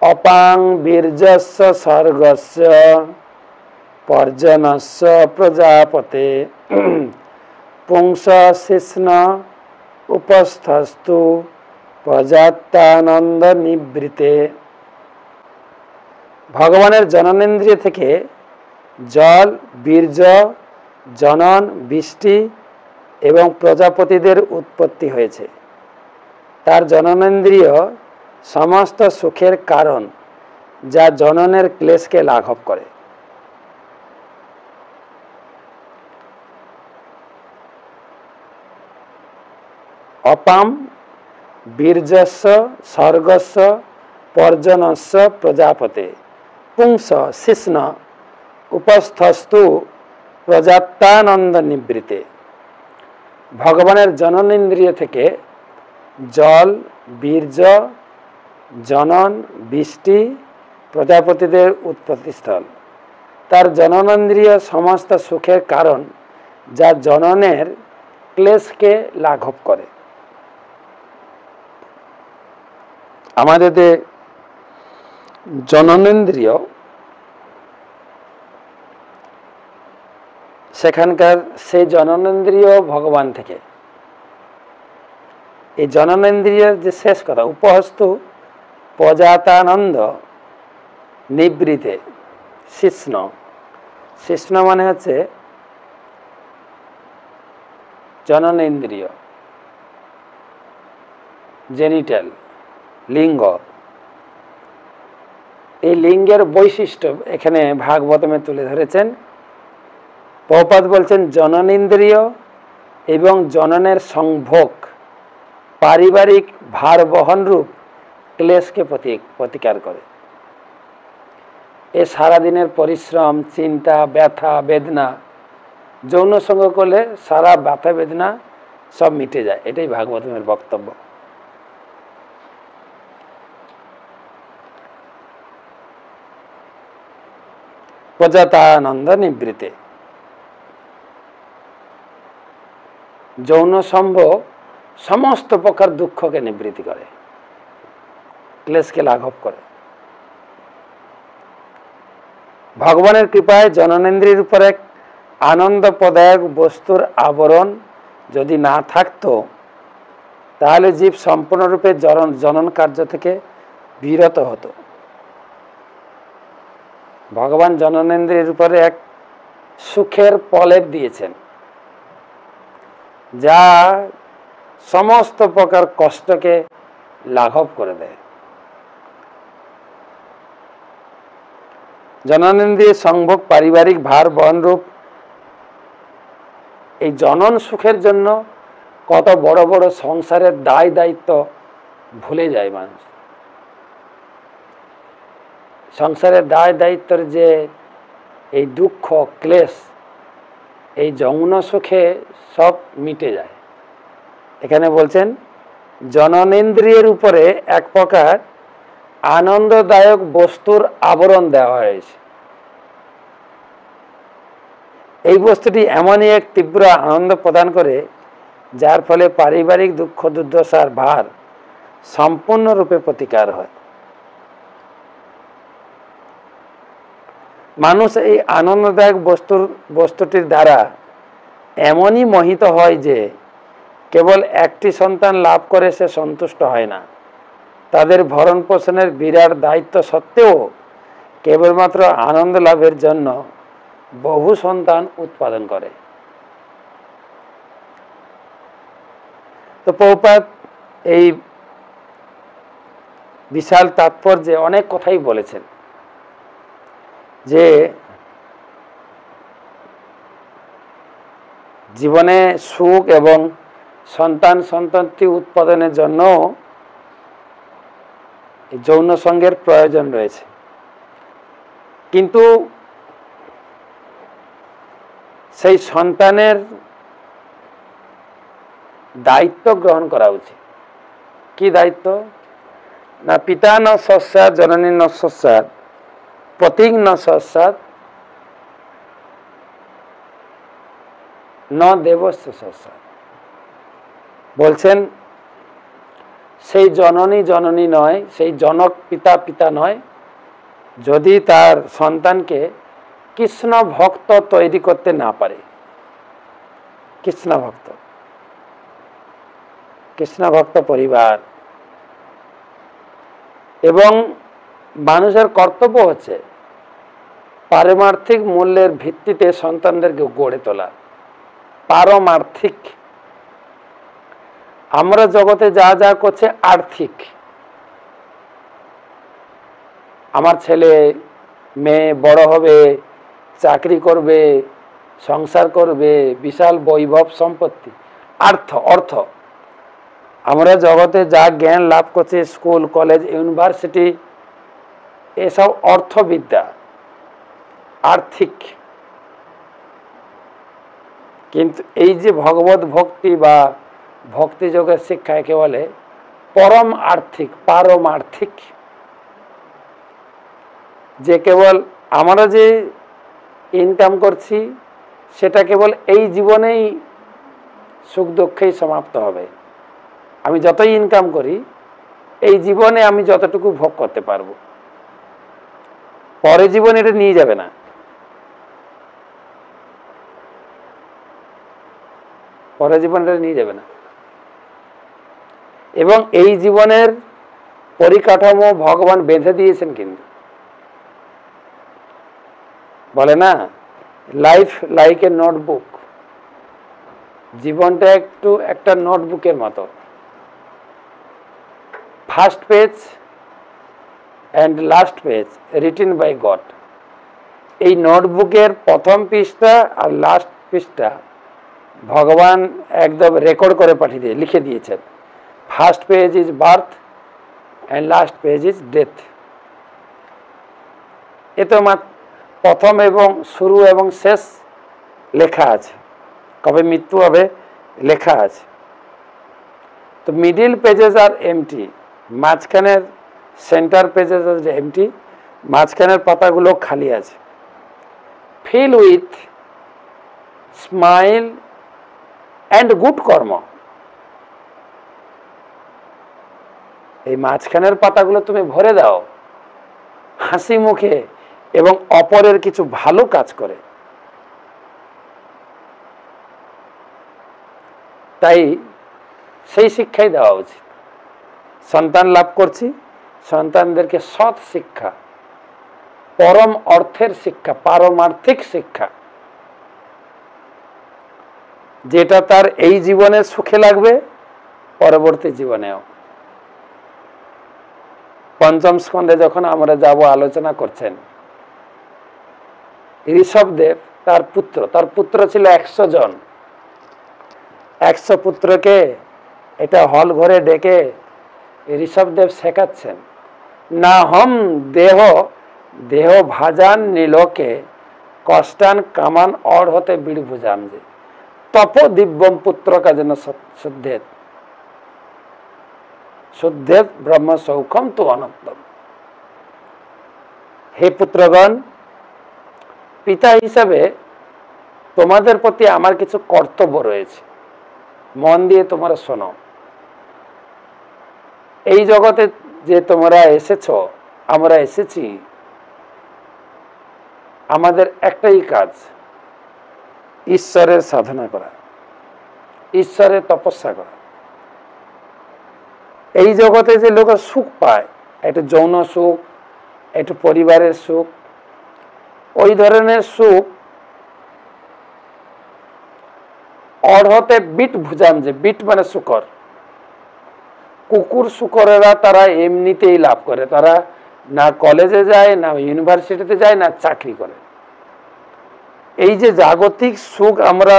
अपां बीर्जस्य सर्गस्य पर्जनस्य प्रजापते पुंस शिश्न उपस्थस्तु प्रजात्यानंद निवृते। भगवाনের জননেন্দ্রিয় থেকে জল, বীর্য, জনন, বৃষ্টি এবং প্রজাপতিদের উৎপত্তি হয়েছে। তার জননেন্দ্রিয় সমস্ত সুখের কারণ, যা জননের ক্লেশকে লাঘব করে। অপাম বীর্যস্য স্বর্গস্য পর্জনস্য প্রজাপতে পুংস শিশ্ন উপস্থস্তু প্রজাত্যানন্দ নিবৃতে। ভগবানের জননেন্দ্রিয় থেকে জল, বীর্য, জনন, বৃষ্টি, প্রজাপতিদের উৎপত্তিস্থল। তার জননেন্দ্রিয় সমস্ত সুখের কারণ, যা জননের ক্লেশকে লাঘব করে। আমাদের জননেন্দ্রিয়, সেখানকার সেই জননেন্দ্রিয় ভগবান থেকে। এই জননেন্দ্রিয়ের যে শেষ কথা, উপহস্তু প্রজাতানন্দ নিবৃতে শিষ্ণ। শিষ্ণ মানে হচ্ছে জননেন্দ্রিয়, জেনিটাল, লিঙ্গ। এই লিঙ্গের বৈশিষ্ট্য এখানে ভাগবতমে তুলে ধরেছেন। প্রভুপাদ বলছেন জননেন্দ্রিয় এবং জননের সংভোগ পারিবারিক ভার বহন রূপ ক্লেশকে প্রতিকার করে। এ সারাদিনের পরিশ্রম, চিন্তা, ব্যথা, বেদনা, যৌন সঙ্গ করলে সারা ব্যথা বেদনা সব মিটে যায়। এটাই ভাগবতমের বক্তব্য। প্রজাতানন্দ নিবৃতে। যৌন সম্ভোগ সমস্ত প্রকার দুঃখকে নিবৃত্তি করে, ক্লেশকে লাঘব করে। ভগবানের কৃপায় জননেন্দ্রিয়ের উপর এক আনন্দপ্রদায়ক বস্তুর আবরণ যদি না থাকতো, তাহলে জীব সম্পূর্ণরূপে জনন কার্য থেকে বিরত হতো। ভগবান জননেন্দ্রিয়ের উপরে এক সুখের প্রলেপ দিয়েছেন, যা সমস্ত প্রকার কষ্টকে লাঘব করে দেয়। জননেন্দ্রিয় সংভোগ পারিবারিক ভার বহনরূপ এই জনন সুখের জন্য কত বড় বড় সংসারের দায় দায়িত্ব ভুলে যায় মানুষ। সংসারের দায় দায়িত্বের যে এই দুঃখ ক্লেশ, এই যৌন সুখে সব মিটে যায়। এখানে বলছেন জননেন্দ্রিয়ের উপরে এক প্রকার আনন্দদায়ক বস্তুর আবরণ দেওয়া হয়েছে। এই বস্তুটি এমনই এক তীব্র আনন্দ প্রদান করে, যার ফলে পারিবারিক দুঃখ দুর্দশার ভার সম্পূর্ণরূপে প্রতিকার হয়। মানুষ এই আনন্দদায়ক বস্তুটির দ্বারা এমনই মোহিত হয় যে কেবল একটি সন্তান লাভ করে সে সন্তুষ্ট হয় না। তাদের ভরণ পোষণের বিরাট দায়িত্ব সত্ত্বেও কেবলমাত্র আনন্দ লাভের জন্য বহু সন্তান উৎপাদন করে। তো প্রভুপাদ এই বিশাল তাৎপর্যে অনেক কথাই বলেছেন, যে জীবনে সুখ এবং সন্তানটি উৎপাদনের জন্য যৌন সঙ্গের প্রয়োজন রয়েছে, কিন্তু সেই সন্তানের দায়িত্ব গ্রহণ করা উচিত। কি দায়িত্ব? না পিতা ন সস্যাৎ জননী ন সস্যাৎ পতিং ন সস্যাৎ ন দেবস্য সস্যাৎ। বলছেন সেই জননী জননী নয়, সেই জনক পিতা পিতা নয়, যদি তার সন্তানকে কৃষ্ণ ভক্ত তৈরি করতে না পারে। কৃষ্ণ ভক্ত পরিবার। এবং মানুষের কর্তব্য হচ্ছে পারমার্থিক মূল্যের ভিত্তিতে সন্তানদেরকে গড়ে তোলা। পারমার্থিক। আমরা জগতে যা যা করছে আর্থিক। আমার ছেলে মেয়ে বড় হবে, চাকরি করবে, সংসার করবে, বিশাল বৈভব সম্পত্তি, অর্থ। আমরা জগতে যা জ্ঞান লাভ করছি, স্কুল কলেজ ইউনিভার্সিটি, এসব অর্থবিদ্যা, আর্থিক। কিন্তু এই যে ভগবত ভক্তি বা ভক্তি যোগের শিক্ষা, একে বলে পরম আর্থিক, পারমার্থিক। যে কেবল আমরা যে ইনকাম করছি সেটা কেবল এই জীবনেই সুখ দুঃখেই সমাপ্ত হবে। আমি যতই ইনকাম করি এই জীবনে আমি যতটুকু ভোগ করতে পারবো, পরে জীবনে এটা নিয়ে যাবে না। পরে জীবনে এটা নিয়ে যাবে না। এবং এই জীবনের পরিকাঠামো ভগবান বেঁধে দিয়েছেন। কিন্তু বলে না, লাইফ লাইক এ নোটবুক। জীবনটা একটা নোটবুকের মতো। First page and last page written by God. এই নোটবুকের প্রথম পৃষ্ঠা আর লাস্ট পৃষ্ঠা ভগবান একদম রেকর্ড করে পাঠিয়ে দিয়ে লিখে দিয়েছেন। First page is birth and last page is death. এ তো প্রথম এবং শুরু এবং শেষ লেখা আছে, কবে মৃত্যু হবে লেখা আছে। তো মিডিল পেজেস আর এমটি, মাঝখানের সেন্টার পেজেস আর এমটি, মাঝখানের পাতাগুলো খালি আছে। Fill with smile and good কর্ম। এই মাঝখানের পাতাগুলো তুমি ভরে দাও হাসি মুখে এবং অপরের কিছু ভালো কাজ করে। তাই সেই শিক্ষাই দেওয়া উচিত। সন্তান লাভ করছি, সন্তানদেরকে সৎ শিক্ষা, পরম অর্থের শিক্ষা, পারমার্থিক শিক্ষা, যেটা তার এই জীবনে সুখে লাগবে, পরবর্তী জীবনেও। পঞ্চম স্কন্ধে যখন আমরা যাব, আলোচনা করছেন ঋষভদেব, তার পুত্র ছিল 100 জন। 100 পুত্রকে এটা হল ঘরে ডেকে ঋষভদেব শেখাচ্ছেন, না হম দেহ ভাজান নীলকে কষ্টান কামান অর হতে বিড় ভুজাম যে তপ দিব্যম পুত্র কাজেন শুদ্ধেত ব্রহ্ম সৌখম তো অনন্তম। হে পুত্রগণ, পিতা হিসাবে তোমাদের প্রতি আমার কিছু কর্তব্য রয়েছে, মন দিয়ে তোমরা শোনো। এই জগতে যে তোমরা এসেছো, আমরা এসেছি, আমাদের একটাই কাজ, ঈশ্বরের সাধনা করা, ঈশ্বরের তপস্যা করা। এই জগতে যে লোক সুখ পায়, একটু যৌন সুখ, একটু পরিবারের সুখ, ওই ধরনের সুখ অর্হতে বিট ভুজাম যে, বিট মানে শুকর, কুকুর শুকরেরা তারা এমনিতেই লাভ করে। তারা না কলেজে যায়, না ইউনিভার্সিটিতে যায়, না চাকরি করে। এই যে জাগতিক সুখ আমরা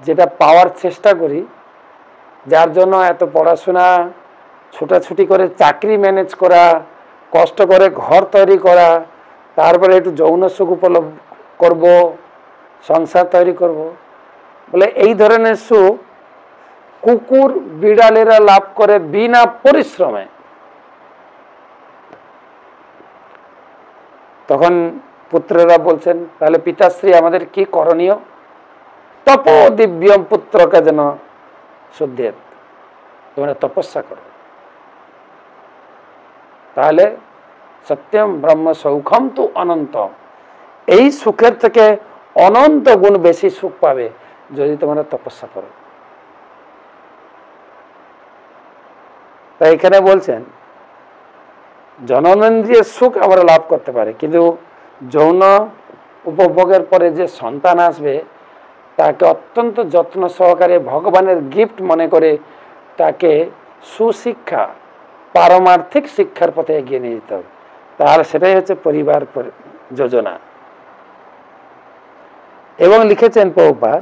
যেটা পাওয়ার চেষ্টা করি, যার জন্য এত পড়াশোনা, ছুটাছুটি করে চাকরি ম্যানেজ করা, কষ্ট করে ঘর তৈরি করা, তারপরে একটু যৌন সুখ উপলব্ধ করব, সংসার তৈরি করব, বলে এই ধরনের সুখ কুকুর বিড়ালেরা লাভ করে বিনা পরিশ্রমে। তখন পুত্ররা বলছেন, তাহলে পিতাশ্রী আমাদের কি করণীয়? তপ দিব্যম পুত্রকে যেন শুদ্ধেত, তোমরা তপস্যা করো, তাহলে সত্যম ব্রহ্ম সৌখম তু অনন্ত, এই সুখের থেকে অনন্ত গুণ বেশি সুখ পাবে যদি তোমরা তপস্যা করো। তাই এখানে বলছেন জননেন্দ্রিয় সুখ আমরা লাভ করতে পারি, কিন্তু যৌন উপভোগের পরে যে সন্তান আসবে তাকে অত্যন্ত যত্ন সহকারে ভগবানের গিফট মনে করে তাকে সুশিক্ষা, পারমার্থিক শিক্ষার পথে এগিয়ে নিয়ে যেতে হবে। তাহলে সেটাই হচ্ছে পরিবার যোজনা। এবং লিখেছেন প্রভুপাদ,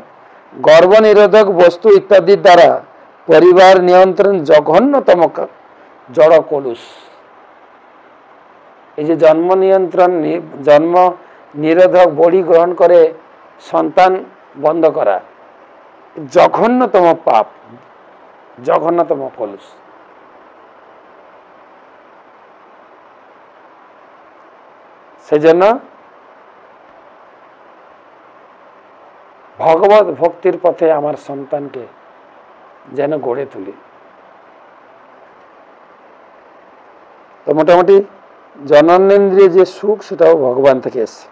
গর্ভনিরোধক বস্তু ইত্যাদির দ্বারা পরিবার নিয়ন্ত্রণ জঘন্যতম জড় কলুষ। এই যে জন্ম নিয়ন্ত্রণ, জন্ম নিরোধক বড়ি গ্রহণ করে সন্তান বন্ধ করা জঘন্যতম পাপ, জঘন্যতম কলুষ। সেজন্য ভগবত ভক্তির পথে আমার সন্তানকে যেন গড়ে তুলি। তো মোটামুটি জননেন্দ্রিয় যে সুখ সেটাও ভগবান থেকে এসছে।